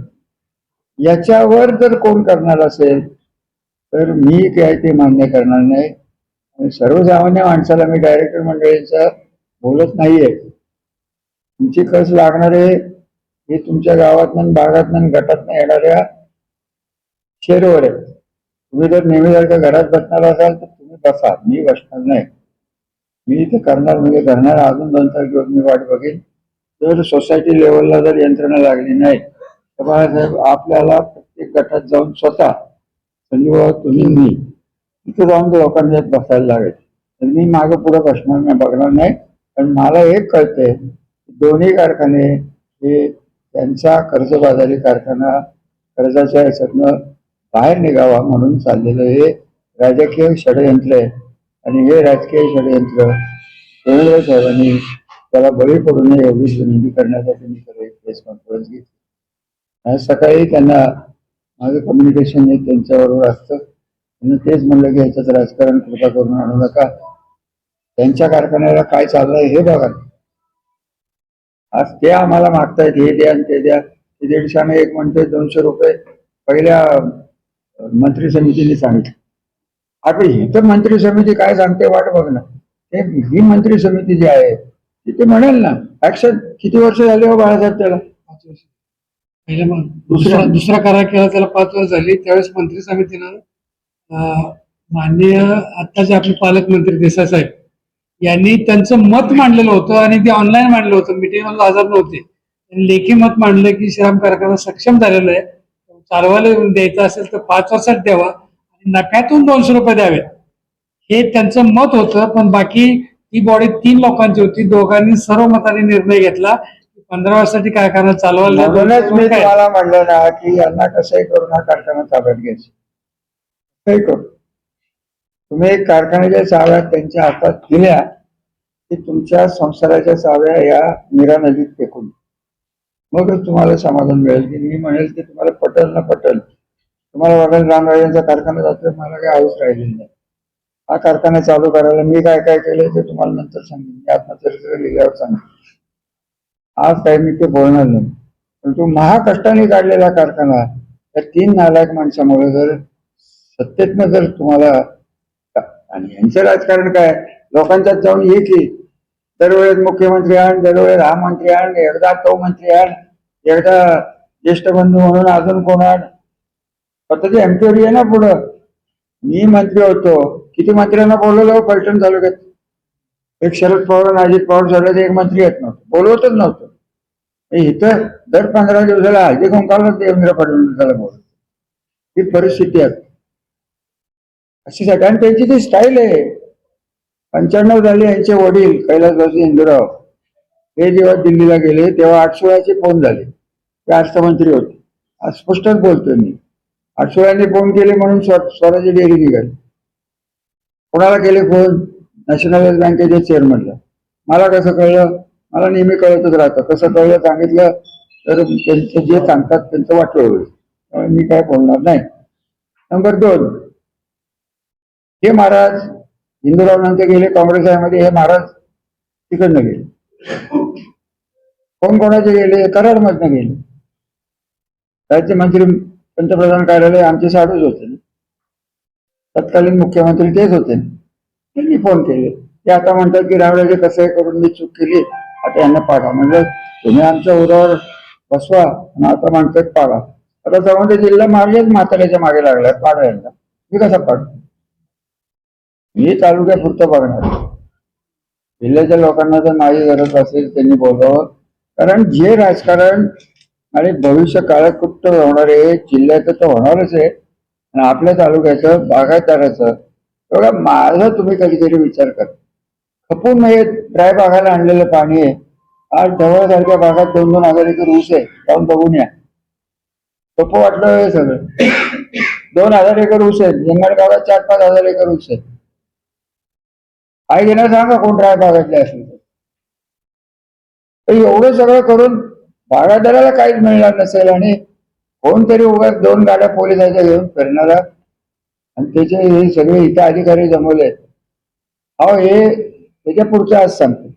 याच्यावर जर कोण करणार असेल तर मी काय ते मान्य करणार नाही. आणि सर्वसामान्य माणसाला मी डायरेक्टर मंडळींचा बोलत नाहीये. तुमची कस लागणारे हे तुमच्या गावातनं भागातनं गटातनं येणाऱ्या शेरवर आहे. तुम्ही जर नेहमी जर का घरात बसणार असाल तर तुम्ही बसा, मी बसणार नाही. मी ते करणार म्हणजे करणार. अजून 2-4 दिवस मी वाट बघेन. जर सोसायटी लेवलला जर यंत्रणा लागली नाही तर बाळासाहेब आपल्याला प्रत्येक गटात जाऊन स्वतः संजीव तुम्ही मी तिथे जाऊन लोकांच्यात बसायला लागेल. तर मी मागं पुढं बसणार नाही, बघणार नाही. पण मला एक कळतंय, दोन्ही कारखाने हे त्यांचा कर्जबाजारी कारखाना कर्जाच्या ह्याच्यातनं बाहेर निघावा म्हणून चाललेलं हे राजकीय षडयंत्र आहे. आणि हे राजकीय षडयंत्र देवेंद्र साहेबांनी त्याला बळी पडू नये एवढीच विनंती करण्यासाठी मी खरं एक प्रेस कॉन्फरन्स घेतली. आज सकाळी त्यांना माझं कम्युनिकेशन हे त्यांच्याबरोबर असतं. त्यांनी तेच म्हणलं की ह्याच्यात राजकारण कृपा करून आणू नका, त्यांच्या कारखान्याला काय चाललंय हे बघा. आज ते आम्हाला मागतायत हे द्या आणि ते द्या. 150 एक म्हणतोय 200 रुपये पहिल्या मंत्री समितीने सांगितलं. आता ही तर मंत्री समिती काय सांगते वाट बघ ना. ही मंत्री समिती जी आहे ती म्हणेल ना. ऍक्शन किती वर्ष झाले हो बाळासाहेब त्याला? 5 वर्ष. पहिला मग दुसरा करार केला त्याला 5 वर्ष झाली. त्यावेळेस मंत्री समितीनं माननीय आत्ताचे आपले पालकमंत्री देसाई साहेब यांनी त्यांचं मत मांडलेलं होतं आणि ते ऑनलाईन मांडलं होतं. मिटिंगला हजर नव्हते. त्यांनी लेखी मत मांडलं की श्रीराम कारखाना सक्षम झालेला आहे, चालवायला द्यायचा असेल तर 5 वर्षात द्यावा आणि नफ्यातून 200 रुपये द्यावेत, हे त्यांचं मत होतं. पण बाकी ती बॉडी 3 लोकांची होती. दोघांनी सर्व मताने निर्णय घेतला 15 वर्षासाठी कारखाना चालवायला. म्हणूनच मी तुम्हाला म्हणलं ना की यांना कसंही करून हा कारखाना ताब्यात घ्यायचा. काही करू तुम्ही एक कारखान्याच्या चाव्या त्यांच्या हातात दिल्या की तुमच्या संसाराच्या चाव्या या मीरा नदीत फेकून मगच तुम्हाला समाधान मिळेल. की मी म्हणेल की तुम्हाला पटेल ना पटेल, तुम्हाला बघायला रामराजांचा कारखाना जातोय, मला काही हाऊस राहिलेली नाही. हा कारखाना चालू करायला मी काय काय केलं ते तुम्हाला नंतर सांगेन. मी आत्मचरित्र लिहिल्यावर सांगेन. आज काही मी ते बोलणार नाही. परंतु महाकष्टाने काढलेला कारखाना त्या 3 नालायक माणसामुळे जर सत्तेतनं जर तुम्हाला, आणि यांचं राजकारण काय लोकांच्यात जाऊन ये की दरवेळेस मुख्यमंत्री आण, दरवेळेस हा मंत्री आण, एकदा तो मंत्री आण, एकदा ज्येष्ठ बंधू म्हणून अजून कोण आण. स्वतःची एमक्युरी आहे ना पुढं. मी मंत्री होतो, किती मंत्र्यांना बोलवलं फलटण तालुक्यात. एक शरद पवार आणि अजित पवार सोडले एक मंत्री येत नव्हतं, बोलवतच नव्हतं. इथं दर 15 दिवसाला हळदी कुंकाला देवेंद्र फडणवीसाला बोलवतो. ही परिस्थिती आहे अशी. आणि त्यांची ती स्टाईल आहे. 95 झाले यांचे वडील कैलासवासी हिंदूराव हे जेव्हा दिल्लीला गेले तेव्हा 816चे फोन झाले. ते अर्थमंत्री होते. आज स्पष्टच बोलतोय मी. 816ने फोन केले म्हणून स्वराज्य डेअरी निघाली. कोणाला केले फोन? नॅशनलाइज बँकेच्या चेअरमनला. मला कसं कळलं? मला नेहमी कळतच राहतं. कसं कळलं सांगितलं तर त्यांचं जे सांगतात त्यांचं वाटलं होईल. त्यामुळे मी काय बोलणार नाही. नंबर 2, हे महाराज हिंदूराव नंतर गेले काँग्रेस मध्ये, हे महाराज तिकडनं गेले. कोण कोणाचे गेले? कराडमधनं गेले. राज्यमंत्री पंतप्रधान कार्यालय आमचे साडूच होते ना. तत्कालीन मुख्यमंत्री तेच होते. त्यांनी फोन केले. ते आता म्हणतात की रावळाचे कसं आहे करून मी चूक केली, आता यांना पाडा. म्हणजे तुम्ही आमच्या उरावर बसवा आणि आता म्हणतात पाडा. आता संबंध जिल्हा मागेच म्हाताऱ्याच्या मागे लागलाय पाडा यांना. मी कसा पाडतो? मी तालुक्यापुरतं बघणार. जिल्ह्याच्या लोकांना जर माझी गरज असेल त्यांनी बोलावं. कारण जे राजकारण आणि भविष्य काळात कुठं होणार आहे, जिल्ह्याचं तर होणारच आहे आणि आपल्या तालुक्याचं बागायतदाराचं बघा. माझा तुम्ही कधीतरी विचार करा. खपून नाही ड्राय बागाला आणलेलं पाणी आहे. आज ढवळसारख्या भागात 2-2 हजार एकर ऊस आहे. जाऊन बघून या. सोपं वाटलं हे सगळं. 2,000 एकर ऊस आहे. हिंगणगावात 4-5 हजार एकर ऊस आहे. आई घेणं सांगा कोण ड्राय बागातले असेल तर एवढं सगळं करून बागायतदाराला काहीच मिळणार नसेल आणि कोणतरी उगाच 2 गाड्या पोलिसाच्या घेऊन फिरणारा आणि त्याचे हे सगळे इथे अधिकारी जमवले. अहो हे त्याच्या पुढचं आज सांगतो.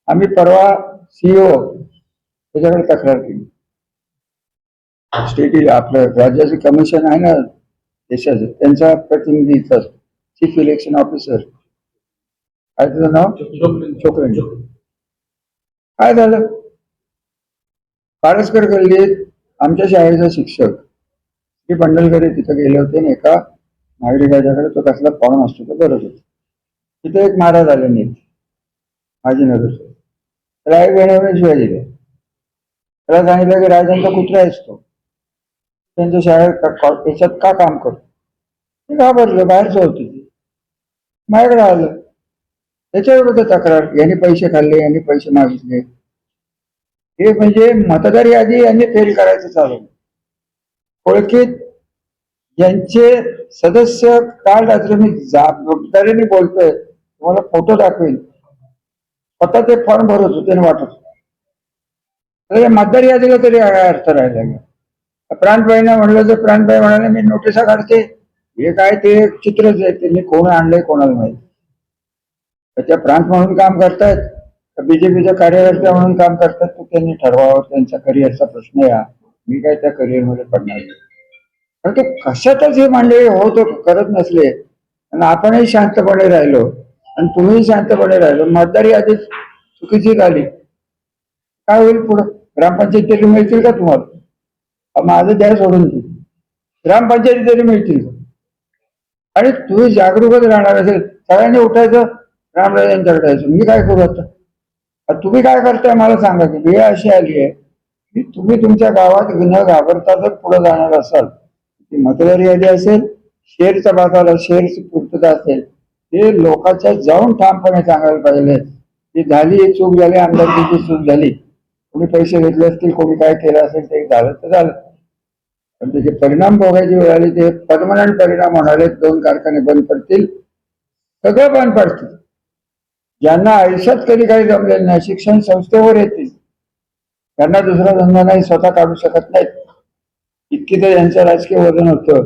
आम्ही परवा CEO त्याच्याकडे तक्रार केली. स्टेट आपलं राज्याचे कमिशन आहे ना देशाचं, त्यांचा प्रतिनिधी इथं चीफ इलेक्शन ऑफिसर, काय त्याचं नाव? छोकरे. काय झालं? पारसकर गल्लीत आमच्या शाळेचा शिक्षक श्री बंडलकरी तिथं गेले होते आणि एका नागरिकाच्याकडे तो कसला पाहुण असतो तो करत होता. तिथे एक महाराज आले नीट माझी नगर. त्याला एक वेळेवर शिवाय दिले. त्याला सांगितलं की राजांचा कुत्रा असतो त्यांच्या शाळेत त्याच्यात का काम करतो? मी घाबरलो. बाहेरचं होती ती. माझ्याकडे आलं. त्याच्या विरुद्ध तक्रार. यांनी पैसे खाल्ले, यांनी पैसे मागितले. हे म्हणजे मतदार यादी यांनी फेल करायचं चालू. ओळखीत ज्यांचे सदस्य काल रात्री मी जबाबदारीने बोलतोय, तुम्हाला फोटो दाखवेल, स्वतः ते फॉर्म भरत होते आणि वाटत होते. मतदार यादीला तरी अर्थ राहिला नाही. प्रांतबाईंना म्हणलं तर प्रांतबाई म्हणाले मी नोटिसा काढते. हे काय ते चित्रच आहे, त्यांनी कोण आणलंय कोणाला माहिती. त्या प्रांत म्हणून काम करतायत, बीजेपीच्या कार्यकर्त्या म्हणून काम करतात, तो त्यांनी ठरवावं. त्यांच्या करिअरचा प्रश्न या. मी काय त्या करिअरमध्ये पडणार नाही. कारण ते कशातच हे मंडळी होत करत नसले आणि आपणही शांतपणे राहिलो आणि तुम्ही शांतपणे राहिलो, मतदार यादी चुकीची झाली, काय होईल पुढं? ग्रामपंचायत तरी मिळतील का तुम्हाला? माझं द्या सोडून दे. ग्रामपंचायती तरी मिळतील आणि तुम्ही जागरूकच राहणार असेल. सगळ्यांनी उठायचं, रामराजांच्याकडे यायचं. मी काय करू आता? तुम्ही काय करताय मला सांगा. की वेळ अशी आली आहे की तुम्ही तुमच्या गावात न घाबरता जर पुढे जाणार असाल, ती मतदार यादी असेल, शेअरच्या बाजाराला शेअरची पूर्तता असेल, ते लोकांच्या जाऊन ठामपणे सांगायला पाहिजे की झाली चूक झाली, आमदारकीची चूक झाली, कोणी पैसे घेतले असतील, कोणी काय केलं असेल ते झालं तर झालं. पण त्याचे परिणाम भोगायची वेळ आली, ते परमनंट परिणाम होणारे. 2 कारखाने बंद पडतील, सगळं बंद पडतील. ज्यांना आयुष्यात कधी काही जमलेलं नाही, शिक्षण संस्थेवर येतील, त्यांना दुसरा धंदा नाही, स्वतः काढू शकत नाहीत. इतकी तर यांचं राजकीय वजन होतं.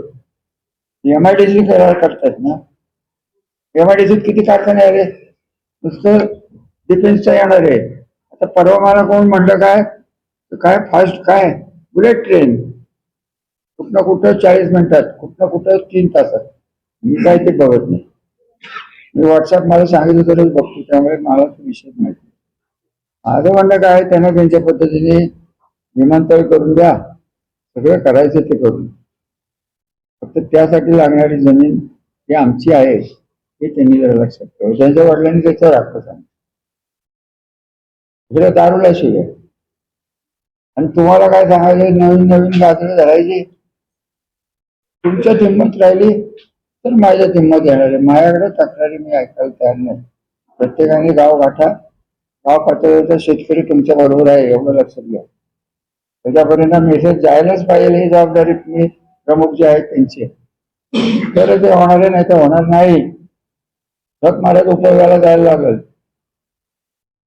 MIDC करार करतात ना. MIDCत किती कारखाने आले? नुसतं डिफेन्सचा येणार आहे. आता परवा मला कोण म्हणलं काय फास्ट काय बुलेट ट्रेन, कुठनं कुठं 40 मिनिटात, कुठनं कुठं 3 तासात. मी काय ते बघत नाही. मी व्हॉट्सअप मला सांगितलं तरच बघतो, त्यामुळे मला तो विषय माहिती. माझं म्हणणं काय, त्यांना त्यांच्या पद्धतीने विमानतळ करून द्या, सगळं करायचं ते करून. फक्त त्यासाठी लागणारी जमीन ही आमची आहे हे त्यांनी जरा लक्षात ठेवा. त्यांच्या वडिलांनी त्याचं राखलं सांग. इकडे दारूला शिवाय आणि तुम्हाला काय सांगायचं, नवीन नवीन गाजरं धरायची. तुमच्यात हिंमत राहिली तर माझ्यात हिंमत येणार आहे. माझ्याकडे तक्रारी मी ऐकायला तयार नाही. प्रत्येकाने गाव गाठा. गाव पातळीवरचा शेतकरी तुमच्या बरोबर आहे एवढं लक्षात घ्या. त्याच्यापर्यंत मेसेज जायलाच पाहिजे, ही जबाबदारी तुम्ही प्रमुख जे आहेत त्यांची. तर ते होणार आहे, नाही तर होणार नाही. झक मारत उपयोगाला जायला लागेल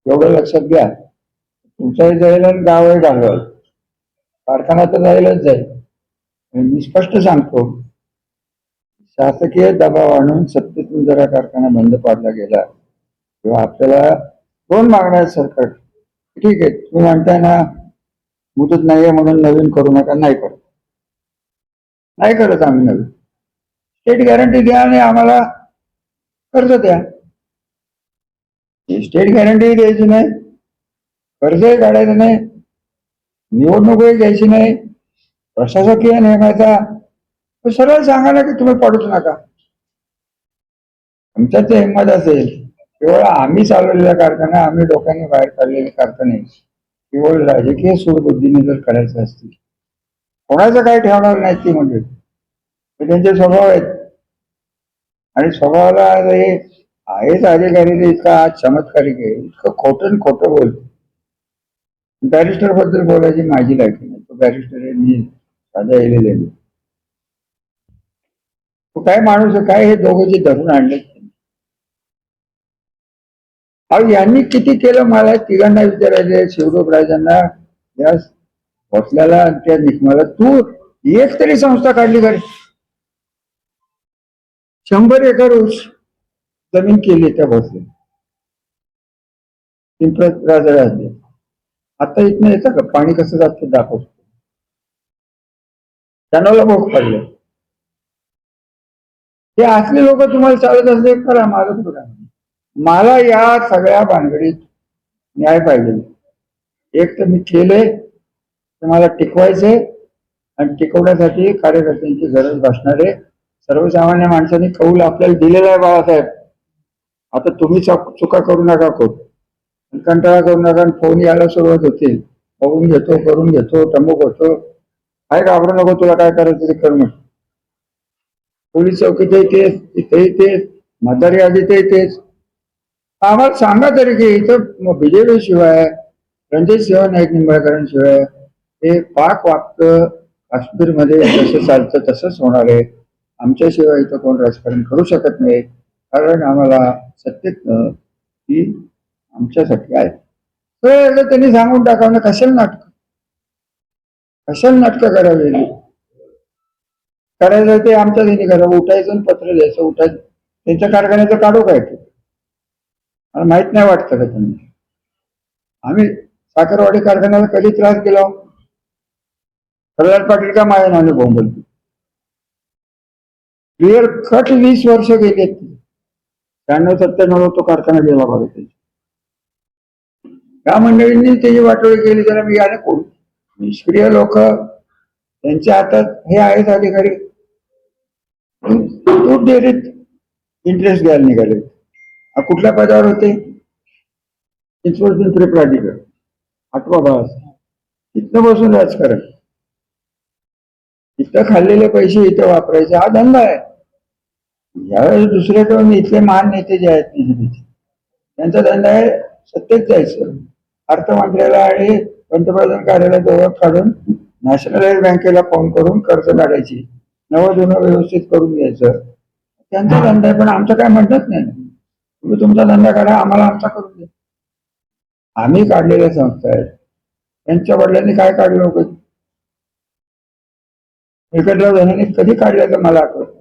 एवढं लक्षात घ्या. तुमचाही जाईल आणि गावही घालवाल. कारखाना तर जायलाच जाईल. मी स्पष्ट सांगतो, शासकीय दबाव आणून सत्तेतून जरा कारखाना बंद पाडला गेला तेव्हा आपल्याला 2 मागण्या आहेत सरकार. ठीक आहे, तुम्ही म्हणताय ना मुदत नाहीये म्हणून नवीन करू नका, नाही करत आम्ही नवीन. स्टेट गॅरंटी द्या आणि आम्हाला कर्ज द्या. स्टेट गॅरंटी द्यायची नाही, कर्जही काढायचं नाही, निवडणूकही घ्यायची नाही, प्रशासकीय नियमाचा सरळ सांगा ना की तुम्ही पडूच नका. आमच्यात ते हिंमत असेल, केवळ आम्ही चालवलेला कारखाना, आम्ही लोकांनी बाहेर काढलेले कारखाने केवळ राजकीय सूडबुद्धीने जर करायचं असतील, कोणाचं काय ठेवणार नाही ती म्हणजे त्यांचे स्वभाव आहेत. आणि स्वभावाला हे आहेच अधिकारी इतका आज चमत्कारिक आहे, इतकं खोटं बोलतो. बॅरिस्टर बद्दल बोलायची माझी लायकी नाही, तो बॅरिस्टर आहे, मी साधा येलेले आहे. तो काय माणूस आहे, काय हे दोघं जे धरून आणले. अहो यांनी किती केलं मला तिघांना विचारायचे, शिवरूपराजांना, या भोसल्याला, त्या निकमाला, तू एक तरी संस्था काढली घरी. 100 एकर ऊस जमीन केली त्या भोसले पिंपळत राजळे. आता इथनं येतं का पाणी कसं जातं दाखवतो. त्यांना भोग पडले. हे असले लोक तुम्हाला चालत असले करा, माझं कुठं काय. मला या सगळ्या भानगडीत न्याय पाहिजे. एक तर मी केले तर मला टिकवायचे, आणि टिकवण्यासाठी कार्यकर्त्यांची गरज भासणारे सर्वसामान्य माणसांनी कौल आपल्याला दिलेला आहे. बाळासाहेब, आता तुम्ही चुका करू नका, कंटाळा करू नका. फोन यायला सुरुवात होतील, बघून घेतो, करून घेतो, टमुक होतो, काय घाबरू नको, तुला काय करायचं ते कर म्हण. पोलीस चौकीतही तेच, इथेही तेच, मतदार यादीतही तेच. आम्हाला सांगा तरी की इथं बीजेपी शिवाय, रणजित सिंह नाईक निंबाळकरांशिवाय हे पाक वाक्य काश्मीरमध्ये जसं चालतं तसंच होणार आहे. आमच्याशिवाय इथं कोण राजकारण करू शकत नाही, कारण आम्हाला सत्तेत ही आमच्यासाठी आहे. तर त्यांनी सांगून टाकावं, कशाला नाटकं करावी. करायचं ते आमच्या त्यांनी करावं. उठायचं पत्र द्यायचं, उठायचं. त्यांच्या कारखान्याचं काढू काय ते मला माहित नाही वाटतं का त्यांनी. आम्ही साखरवाडी कारखान्याला कधी त्रास केला? प्रल्हाद पाटील का माझ्या नावाने बोंबलतो. क्लिअर कट 20 वर्ष गेले. 96-97 तो कारखाना गेला बघा. त्या मंडळींनी त्याची वाटोळी केली, त्याला मी याने कोण निष्क्रिय लोक त्यांच्या हातात हे आहेत अधिकारी, दूध डेअरीत इंटरेस्ट घ्यायला निघाले. कुठल्या पदावर होते? पिंपरी प्राधिकरण 8वा भाग. इथनं बसून राजकारण, इथं खाल्लेले पैसे इथं वापरायचे, हा धंदा आहे. यावेळेस दुसऱ्याकडून इथले महान नेते जे आहेत त्यांचा धंदा आहे सत्तेत जायचं, अर्थमंत्र्याला आणि पंतप्रधान कार्यालयात ओळख काढून नॅशनलाइज बँकेला फोन करून कर्ज काढायची, नवं व्यवस्थित करून घ्यायचं. त्यांचा धंदा आहे. पण आमचं काय म्हणत नाही, तुम्ही तुमचा धंदा काढा, आम्हाला आमचा करून द्या. आम्ही काढलेल्या संस्था आहेत. त्यांच्या वडिलांनी काय काढलं होतं? व्यंकटराव धनाने कधी काढल्याचं मला आठवत.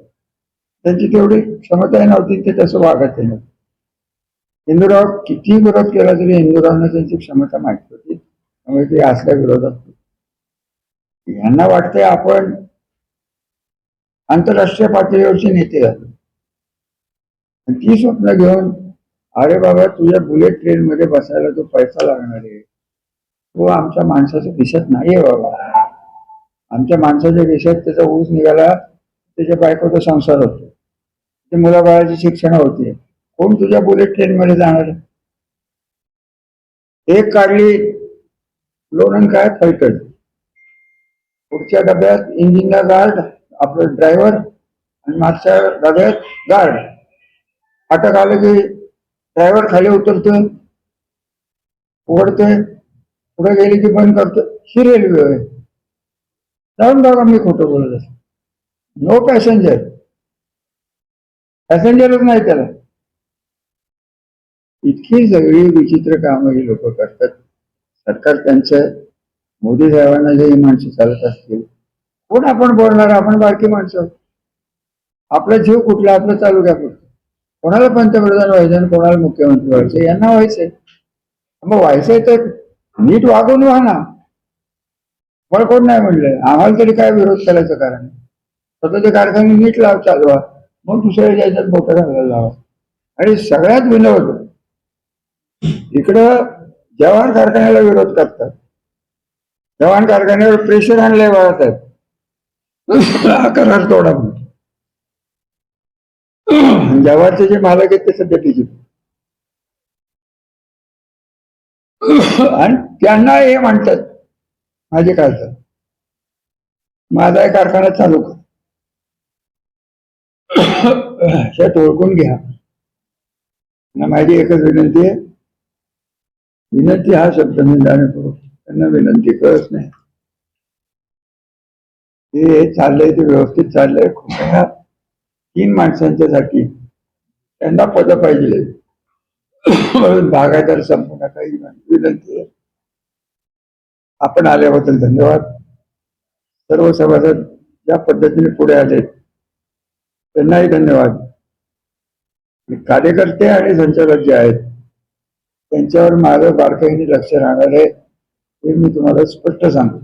त्यांची तेवढी क्षमता नव्हती, ते तसं वागत नव्हतं. हिंदूराव किती विरोध केला तरी हिंदूरावने त्यांची क्षमता माहिती होती, त्यामुळे ते असल्या विरोधात. यांना वाटतंय आपण आंतरराष्ट्रीय पातळीवरची नेते झालो. ती स्वप्न घेऊन, अरे बाबा तुझ्या बुलेट ट्रेन मध्ये बसायला जो पैसा लागणार आहे तो आमच्या माणसाच्या दिशेत नाहीये बाबा. आमच्या माणसाच्या देशात त्याचा ऊस निघाला, त्याच्या बायकोचा संसार होतो, ते मुलाबाळाची शिक्षण होते. कोण तुझ्या बुलेट ट्रेन मध्ये जाणार? एक काढली लोणन काय फैटल, पुढच्या डब्यात इंजिनला गार्ड, आपलं ड्रायव्हर, आणि मागच्या डब्यात गार्ड. फाटक आलं की ड्रायव्हर खाली उतरतोय, उघडतोय, पुढे गेली की बंद करतोय. ही रेल्वे आहे. जाऊन बघा, मी खोटं बोलत असतो. नो पॅसेंजर, पॅसेंजरच नाही त्याला. इतकी सगळी विचित्र कामं ही लोक करतात. सरकार त्यांचं, मोदी साहेबांना जे माणसं चालत असतील, कोण आपण बोलणार? आपण बारकी माणसं. आपला जीव कुठला? आपलं तालुक्या कुठलं? कोणाला पंतप्रधान व्हायचं आणि कोणाला मुख्यमंत्री व्हायचं? यांना व्हायचंय. मग व्हायचंय तर नीट वागून व्हा ना. मला कोण नाही म्हणलं, आम्हाला तरी काय विरोध करायचं कारण आहे. स्वतःचे कारखाने नीट चालवा, मग दुसऱ्या याच्यात मोठं घालायला लावा. आणि सगळ्यात विनोद, इकडं जवान कारखान्याला विरोध करतात, जवान कारखान्यावर प्रेशर आणलंय बाळासाहेब, हा करार तोडा म्हणून. जवानचे जे मालक आहेत ते सध्या टिकीत, आणि त्यांना हे म्हणतात माझे खासदार, माझा एक कारखाना चालू कर. त्यात ओळखून घ्या. आणि माझी एकच विनंती आहे, विनंती हा शब्द मी जाणीवपूर्वक, त्यांना विनंती कळत नाही. हे चाललंय ते व्यवस्थित चाललंय. खोट्या 3 माणसांच्यासाठी त्यांना पद पाहिजे म्हणून बागायदार संपू नका ही विनंती आहे. आपण आल्याबद्दल धन्यवाद. सर्व सभासद ज्या पद्धतीने पुढे आले त्यांनाही धन्यवाद. कार्यकर्ते आणि संचालक जे आहेत त्यांच्यावर माझं बारकाईने लक्ष राहणार आहे, हे मी तुम्हाला स्पष्ट सांगतो.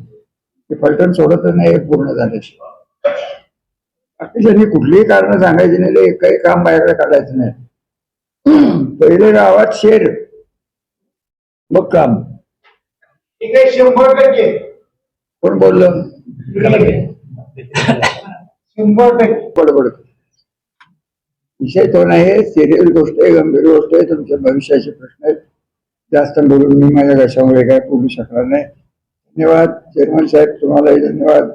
ते फलटण सोडतच नाही, हे पूर्ण झाले. बाकीच्यांनी कुठलीही कारण सांगायची नाही, एकही काम माझ्याकडे काढायचं नाही. पहिले गावात शेर, मग काम. ठीक आहे, 100%. कोण बोललं? 100%. बडबड. विषय तो नाही, सिरियस गोष्ट आहे, गंभीर गोष्ट आहे. तुमच्या भविष्याचे प्रश्न आहेत. जास्त बोलून मी माझ्या घशामुळे काय बोलू शकणार नाही. धन्यवाद चेअरमन साहेब, तुम्हालाही धन्यवाद.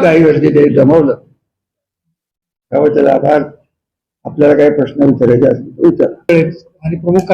काही गर्दी ते जमवलं, त्याबद्दल आभार. आपल्याला काही प्रश्न विचारायचे असतील तर विचारा. आणि प्रमुख